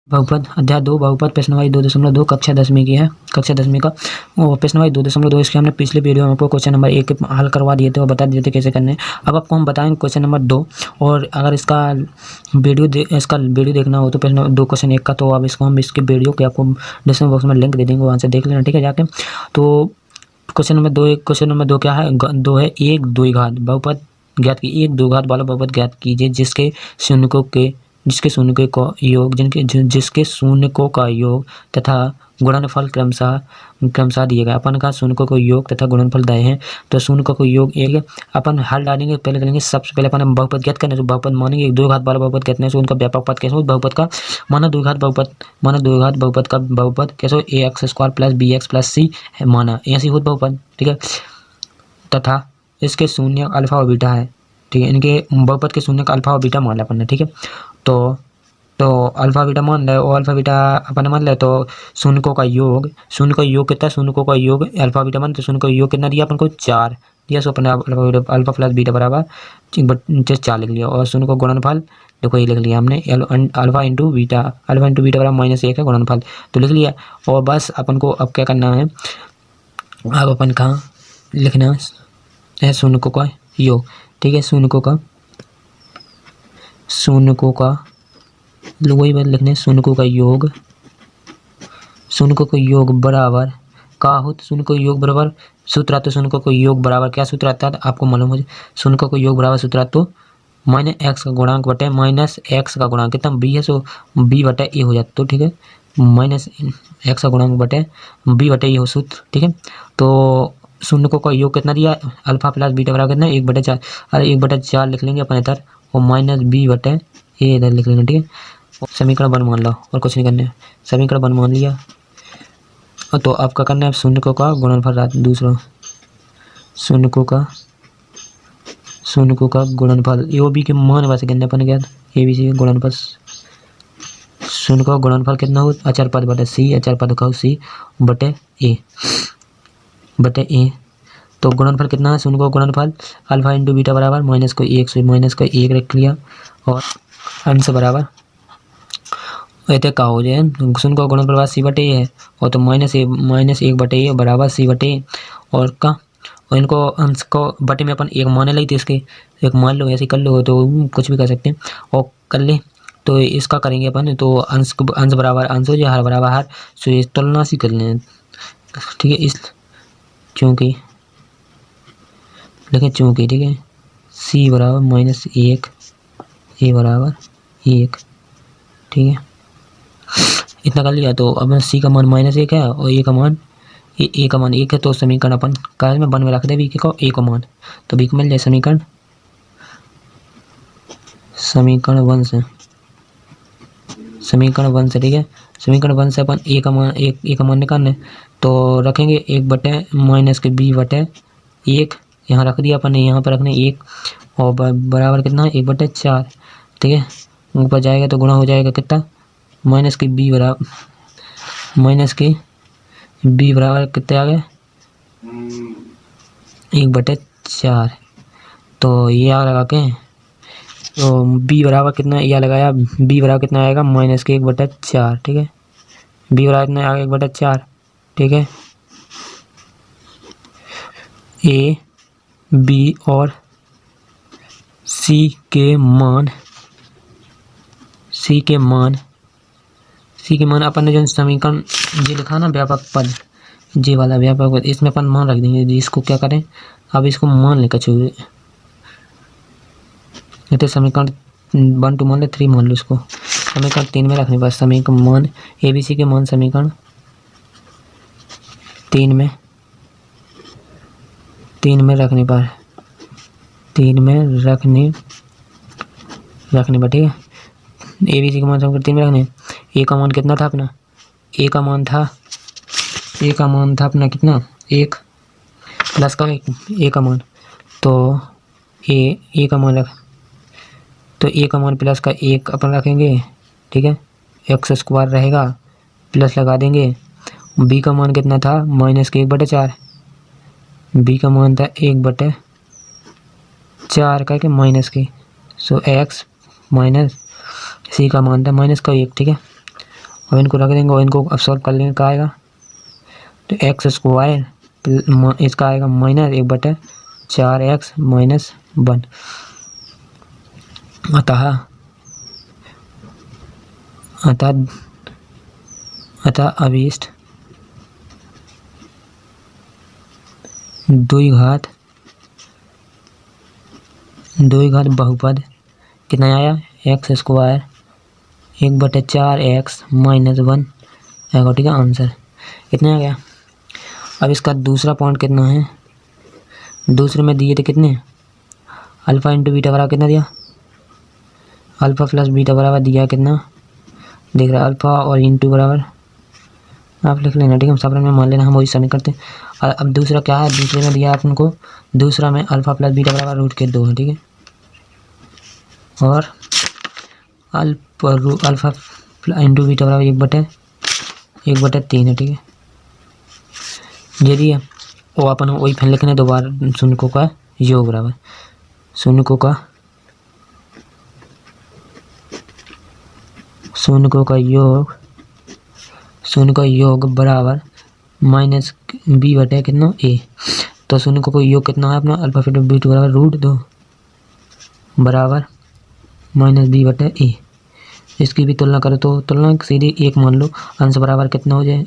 बहुपद अध्याय 2 बहुपद प्रश्न नंबर 2.2 कक्षा 10वीं की है, कक्षा 10वीं का वो प्रश्न नंबर 2.2। इसके हमने पिछले वीडियो में आपको क्वेश्चन नंबर 1 हल करवा दिए थे और बता दिए थे कैसे करने। अब आपको हम बताएंगे क्वेश्चन नंबर 2। और अगर इसका वीडियो देखना हो तो प्रश्न 2 क्वेश्चन 1 का, तो अब इसको हम इसके वीडियो के आपको डिस्क्रिप्शन बॉक्स में लिंक दे देंगे, वहाँ से देख लेना, ठीक है जाके। तो क्वेश्चन नंबर 2 क्या है? 2 है एक द्विघात बहुपद ज्ञात की, एक द्विघात वाला बहुपद ज्ञात कीजिए जिसके शून्यकों का योग तथा गुणनफल क्रमशः दिए गए। अपन का शून्यकों को योग तथा गुणनफल दिए हैं, तो शून्यकों को योग एक अपन हल डालेंगे। पहले करेंगे सबसे पहले अपन बहुपद ज्ञात करने, तो बहुपद मानेंगे एक द्विघात वाला बहुपद कहते हैं, तो उनका व्यापक पद कैसे हो बहुपद का, माना द्विघात बहुपद का बहुपद कैसे हो ax² + bx + c है, माना ऐसी हो बहुपद, ठीक है। तथा इसके शून्य अल्फा और बीटा है, ठीक है। इनके बहुपद के शून्य का अल्फा और बीटा मान लिया अपन ने, ठीक है। तो अल्फा बीटा मान ले, और अल्फा बीटा अपन मान ले, तो शून्यकों का योग कितना, शून्यकों का योग अल्फा बीटा मान, तो शून्य का योग कितना दिया अपन को 4 दिया। सो अपन अल्फा प्लस बीटा बराबर 4 लिख लिया। और शून्य को गुणनफल देखो ये लिख लिया हमने, अल्फा इंटू बीटा बराबर -1 है गुणनफल, तो लिख लिया। और बस अपन को अब क्या करना है, अब अपन कहाँ लिखना है शून्यकों का योग, ठीक है। शून्यकों का वही बात लिखने, शून्यकों का योग बराबर का हो, शून्यकों योग बराबर सूत्र, तो शून्यकों को योग बराबर क्या सूत्र आता है आपको मालूम हो। शून्यकों को योग बराबर सूत्र तो -x का गुणांक बटे -x का गुणांक कितना b है, सो b बटे a हो जाता, तो ठीक है। -x का गुणांक बटे b बटे a हो सूत्र, ठीक है। तो शून्यकों का योग कितना दिया, अल्फा प्लस बीटा बराबर कितना 1/4, अरे 1/4 लिख लेंगे अपन इधर, और -b बटे a इधर लिख लेंगे, ठीक है। समीकरण 1 मान लो, और कुछ नहीं करना है, समीकरण 1 मान लिया। तो आपका करना है शून्यकों का गुणनफल, दूसरा शून्यकों का गुणनफल ए बी के मान वैसे करने अपन क्या ए बी सी का गुणनफल, शून्य का गुणनफल कितना हो अचर पद बटे सी, अचर पद का सी बटे ए। तो गुणनफल कितना है, शून्य का गुणनफल अल्फा इंटू बीटा बराबर -1 से -1 रख लिया, और अंश बराबर ऐसे का हो जाए, शून्य का गुणनफल बराबर सी बटे ए है, और तो -1 बटे ए बराबर सी बटे ए, और इनको अंश को बटे में अपन 1 माने ली, तो इसके 1 मान लो, ऐसे कर लो, तो कुछ भी कर सकते हैं। और कर ले तो इसका करेंगे अपन, तो अंश बराबर अंश हो जाए, हर बराबर हर, सो ये तुलना सी कर लें, ठीक है। इस चूँकि ठीक है, सी बराबर -1 ए बराबर 1, ठीक है। इतना कर लिया, तो अब सी का मान -1 है और ए का मान 1 है, तो समीकरण अपन कार्य में 1 में रख दे बी को ए का मान, तो बी को मिल जाए समीकरण 1 से, ठीक है। समीकरण 1 से अपन ए का मान निकालना है, तो रखेंगे 1 बटे -b बटे 1, यहाँ रख दिया अपन ने, यहाँ पर रखने 1, और बराबर कितना 1/4, ठीक है। ऊपर जाएगा तो गुणा हो जाएगा कितना -b बराबर कितने आ गए 1/4, तो ये आ लगा के, तो b बराबर कितना यह लगाया, b बराबर कितना आएगा -1/4, ठीक है। b बराबर कितना आएगा 1/4, ठीक है। a b और c के मान अपन ने जो समीकरण ये लिखा ना व्यापक पद, जे वाला व्यापक पद, इसमें अपन मान रख देंगे। इसको क्या करें, अब इसको मान लेकर छोड़िए, तो समीकरण 1 2 मान ले, 3 मान लो, इसको समीकरण 3 में रखने पर समीकरण मान ABC के मान समीकरण 3 में रखने पर ठीक है। ABC का मान समीकरण 3 में रखने, ए का मान कितना था अपना, ए का मान था अपना कितना 1 प्लस का ए का मान, तो ए का मान तो ए का मान प्लस का 1 अपन रखेंगे, ठीक है। x² रहेगा, प्लस लगा देंगे। बी का मान कितना था -1/4, बी का मान था 1/4 करके -, सो x माइनस सी का मान था -1, ठीक है। अब इनको रख देंगे और इनको अब सॉल्व कर लेंगे। क्या आएगा, तो एक्स स्क्वायर इसका आएगा -1/4x-1 अतः अभिष्ट द्विघात बहुपद कितना आया, एक्स स्क्वायर 1/4x-1 आएगा। ठीक है, आंसर कितना आ गया। अब इसका दूसरा पॉइंट कितना है, दूसरे में दिए थे कितने, अल्फा इंटू बीटा बराबर कितना दिया, अल्फा प्लस बीटा बराबर दिया कितना, देख रहा है अल्फा और इंटू बराबर आप लिख लेना। ठीक है, सब में मान लेना, हम वही समी करते हैं। अब दूसरा क्या है, दूसरे में दिया अपन को, दूसरा में अल्फा प्लस बीटा बराबर √2 है। ठीक है, और अल्फा इंटू बीटा बराबर 1/3 है। ठीक है, यदि वो अपन वही फैन लिखने दोबारा शून्यों का योग बराबर शून्यों का योग बराबर -b/a कितना a। तो शून्यों का योग कितना है अपना, अल्फा फिर बीटा बराबर √2 बराबर -b/a। इसकी भी तुलना करो तो तुलना सीधी एक मान लो, अंश बराबर कितना हो जाए,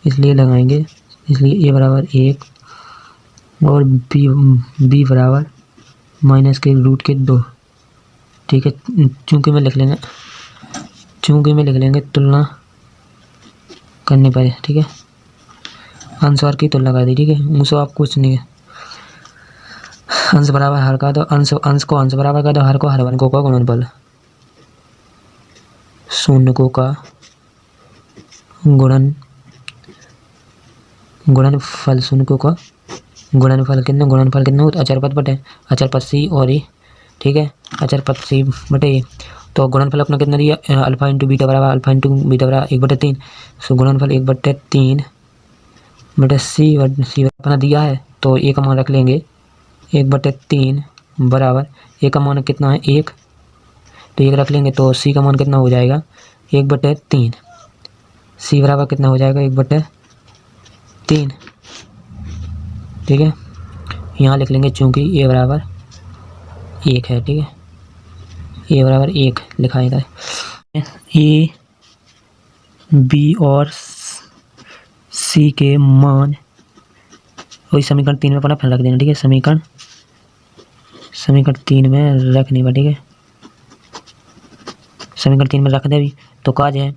इसलिए लगाएंगे, इसलिए a बराबर 1 और b बराबर -√2। ठीक है, चूँकि में लिख लेंगे तुलना करने पर। ठीक है, अंश और की तुलना कर दी। ठीक है, मुझसे आप कुछ नहीं है, अंश बराबर हर का, तो अंश को अंश बराबर का, तो हर को हर वर्गों का गुणनफल, शून्यों का गुणनफल, शून्यों का गुणनफल कितना हो, अचर पद बटे अचर पद c और a। ठीक है, अचर पद c बटे a। तो गुणनफल अपना कितना दिया, अल्फा इंटू बीटा बराबर 1/3। सो गुणनफल 1/3 बटे c अपना दिया है, तो a का मान रख लेंगे 1/3 बराबर a का मान कितना है 1, तो 1 रख लेंगे, तो c का मान कितना हो जाएगा 1/3। c बराबर कितना हो जाएगा 1/3। ठीक है, यहाँ लिख लेंगे चूँकि a बराबर 1 है। ठीक है, a बराबर 1 लिखा है। a, b और c के मान वही समीकरण 3 में अपना फिर रख देना। ठीक है, समीकरण 3 में रखने पर। ठीक है, समीकरण 3 में रख दे भी तो काज है,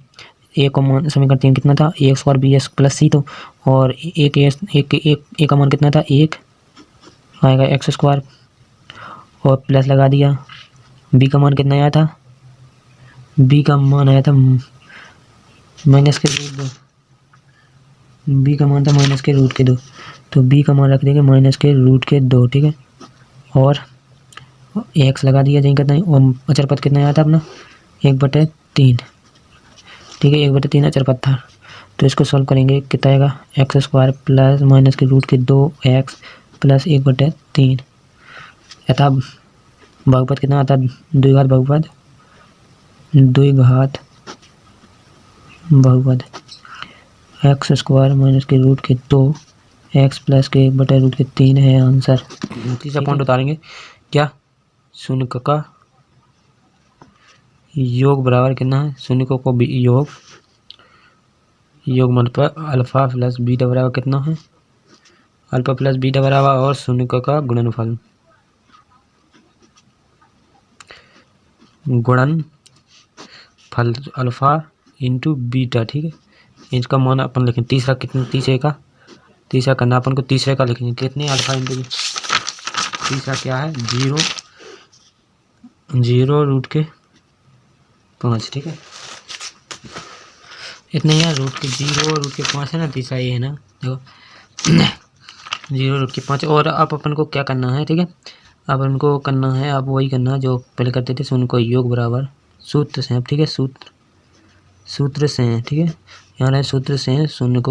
a का मान समीकरण 3 कितना था, a² bs प्लस c, तो और एक का मान कितना था 1 आएगा x² और प्लस लगा दिया। b का मान कितना आया था, b का मान आया था -√2, b का मान था -√2, तो b का मान रख देंगे -√2। ठीक है, और x लगा दिया जहीं कितना, और अचर पद कितना आया था अपना 1/3। ठीक है, 1/3 अचर पद था, तो इसको सॉल्व करेंगे कितना आएगा, x² प्लस -√2x प्लस 1/3 अतः बहुपद कितना आता है, द्विघात बहुपद x² -√2 x प्लस के 1/√3 है आंसर। तीसरा पॉइंट उतारेंगे क्या, शून्यों का योग बराबर कितना है, शून्यों को योग मन पर अल्फा प्लस बीटा बराबर कितना है, अल्फा प्लस बीटा बराबर और शून्यों का गुणनफल अल्फा इंटू बीटा। ठीक है, इसका मान अपन लिखें, तीसरा करना अपन को, तीसरे का लिखेंगे कितने, अल्फा इंटू तीसरा क्या है 0√5। ठीक है, इतने ही है, √5 है ना, तीसरा ये है ना, देखो 0√5। और अब अपन को क्या करना है, ठीक है, अब उनको करना है, अब वही करना है जो पहले करते थे, शून्य को योग बराबर सूत्र से। ठीक है, सूत्र से हैं। ठीक है, यहाँ रहे सूत्र से हैं, शून्यों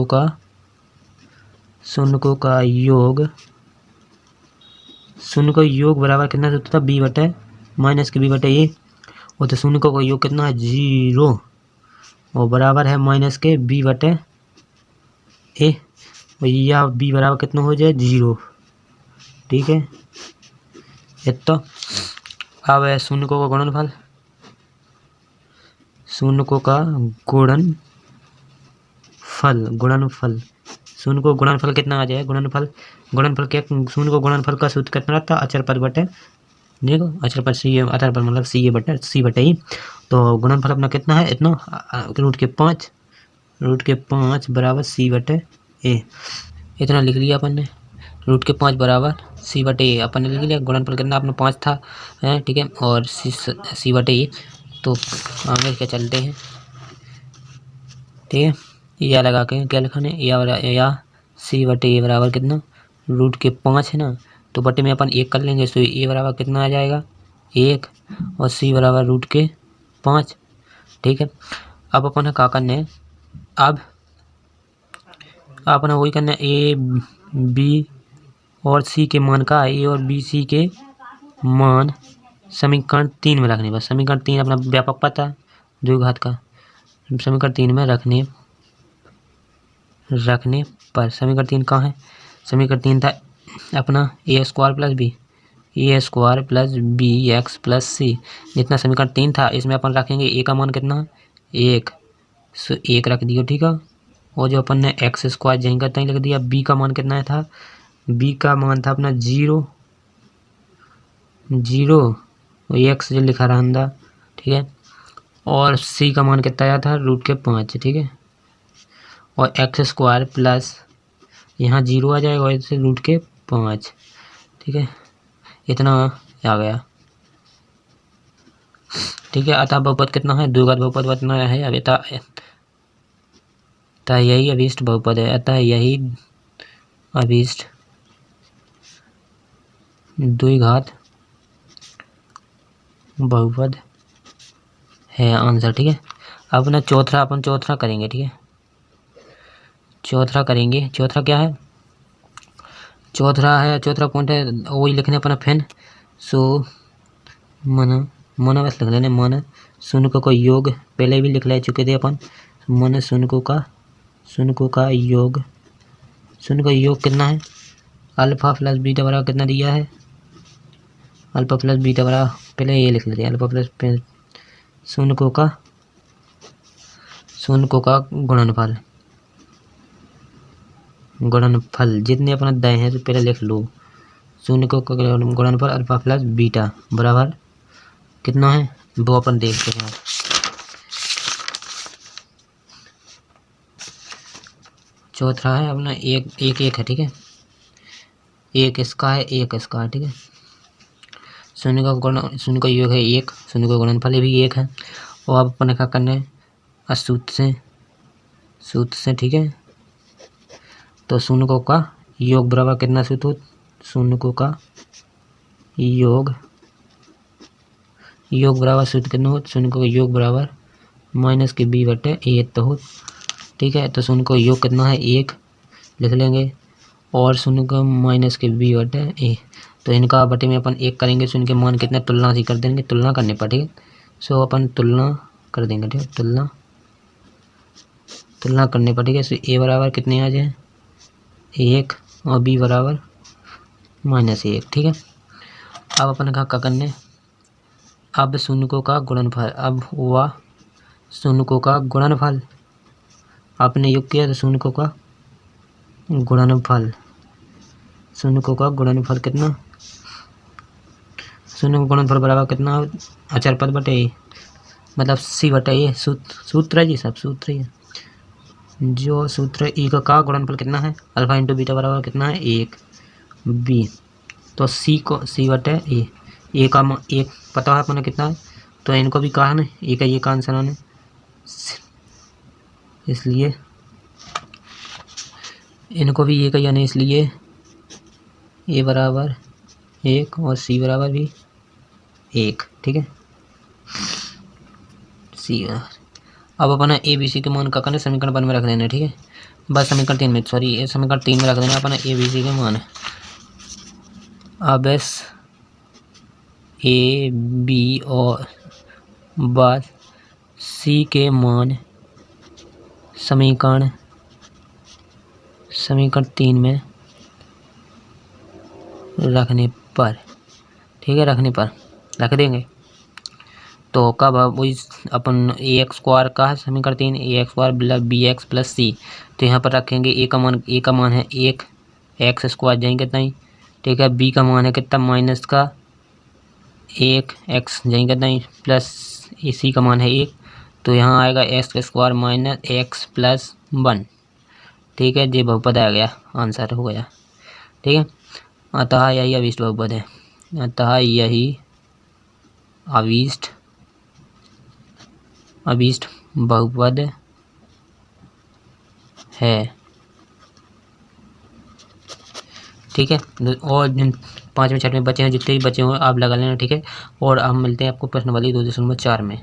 का योग बराबर कितना सूत्र था, b/-b/a, और तो शून्यों का योग कितना है 0 और बराबर है माइनस के बी बटे ए, या बी बराबर कितना हो जाए 0। ठीक है, तो अब है शून्यकों का गुणनफल, शून्यकों का गुणनफल शून्य को गुणनफल कितना आ जाए, गुणनफल क्या, शून्य को गुणनफल का सूत्र कितना था, अचर पद बटे, देखो अचर पद सी, अचर पद मतलब सी बटे ई। तो गुणनफल अपना कितना है, इतना रूट के 5 बराबर सी बटे ए, इतना लिख लिया अपन ने। रूट के 5 बराबर सी बटे ए अपन ने लिख लिया। गुणनफल कितना अपना 5 था, ठीक है, और सी बटे ए। तो आगे क्या चलते हैं, ठीक है, या लगा के क्या लिखा है, या सी बटे ए बराबर कितना, रूट के 5 है ना, तो बटे में अपन 1 कर लेंगे, तो ए बराबर कितना आ जाएगा 1, और सी बराबर रूट के 5। ठीक है, अब अपन क्या करना है, अब अपना वही करना है, ए बी और सी के मान का, ए और बी सी के मान समीकरण 3 में रखने। बस समीकरण 3 अपना व्यापक पता है, द्विघात का, समीकरण 3 में रखने पर समीकरण 3 कहाँ है, समीकरण 3 था अपना a square plus b x plus c. जितना समीकरण 3 था इसमें अपन रखेंगे ए का मान कितना, 1, सो 1 रख दियो। ठीक है, और जो अपन ने एक्स स्क्वायर जहीं का तहीं लिख दिया। बी का मान कितना था, बी का मान था अपना 0, एक्स जो लिखा रहा अंदर। ठीक है, और सी का मान कितना आया था, रूट के 5। ठीक है, और एक्स स्क्वायर प्लस यहाँ 0 आ जाएगा, और इससे रूट के 5। ठीक है, इतना आ गया। ठीक है, अतः बहुपद कितना है, द्विघात बहुपद कितना है, अब अतः यही अभीष्ट बहुपद है, अतः यही अभीष्ट द्विघात बहुपद है आंसर। ठीक है, अब ना चौथा करेंगे। ठीक है, चौथा क्या है, चौथा पॉइंट है वही लिखने अपना फैन। सो मन बस लिख लेने, मन शून्य का योग पहले भी लिख ले चुके थे अपन। मन शून्य का योग कितना है, अल्फा प्लस बीटा बराबर कितना दिया है, अल्फा प्लस बीटा बराबर, पहले ये लिख लेते हैं, अल्फा प्लस शून्य का गुणनफल जितने अपना दे हैं तो पहले लिख लो। शून्य को गुणनफल अल्फा प्लस बीटा बराबर कितना है, वो अपन देखते हैं। चौथा है अपना एक है। ठीक है, एक इसका है, ठीक है, शून्य का योग है 1, शून्य का गुणनफल भी 1 है। और अब अपन क्या करना है, सूत्र से। ठीक है, तो शून्य का योग बराबर कितना सूत्र हो, शून्य का योग बराबर सूत्र कितना हो, शून्य का योग बराबर माइनस के बी बटे ए तो हो। ठीक है, तो शून्य का योग कितना है 1 लिख लेंगे, और शून्य का माइनस के बी बटे ए, तो इनका बटे में अपन 1 करेंगे। शून्य के मान कितने तुलना से कर देंगे, तुलना करने पर। ठीक है, सो अपन तुलना कर देंगे। ठीक है, तुलना करने पर। ठीक है, सो ए बराबर कितने आ जाए 1, और बी बराबर -1। ठीक है, अब अपन क्या करने, अब शून्य का गुणनफल, अब हुआ शून्य का गुणनफल आपने योग किया, तो शून्य का गुणनफल कितना, शून्य का गुणनफल बराबर कितना, अचर पद बटे ए, मतलब सी बटे ए, सूत्र है जी, सब सूत्र है। जो सूत्र ई का गुणनफल कितना है, अल्फा इंटू बीटा बराबर कितना है 1 बी, तो सी बटे ए का 1 पता है अपने कितना है, तो इनको भी कहा ना ए का ये का आंसर आने, इसलिए इनको भी ए का यानी, इसलिए ए बराबर 1 और सी बराबर भी 1। ठीक है, सी अब अपना ए बी सी के मान का करना समीकरण 1 में रख देना। ठीक है, बस समीकरण 3 में, समीकरण 3 में रख देना अपना ए बी सी के मान। अब एस ए बी और बस सी के मान समीकरण 3 में रखने पर, ठीक है, रखने पर रख देंगे तो कब वही अपन ए एक्स स्क्वायर का समीकरण 3 a x square plus b x plus c, तो यहाँ पर रखेंगे ए का मान है 1 एक्स स्क्वायर जाएंगे कितना ही, ठीक है, बी का मान है कितना माइनस का 1 एक्स जाएंगे कितना ही प्लस सी का मान है 1, तो यहाँ आएगा x square minus x plus 1, ठीक है, ये बहुपद आ गया, आंसर हो गया, ठीक है। अतः यही अभीष्ट बहुपद है, अतः यही अभीष्ट बहुपद है, ठीक है। और जिन 5वें 6वें बचे हैं, जितने भी बचे हुए आप लगा लेना, ठीक है। और हम मिलते हैं आपको प्रश्न वाली 2.4 में।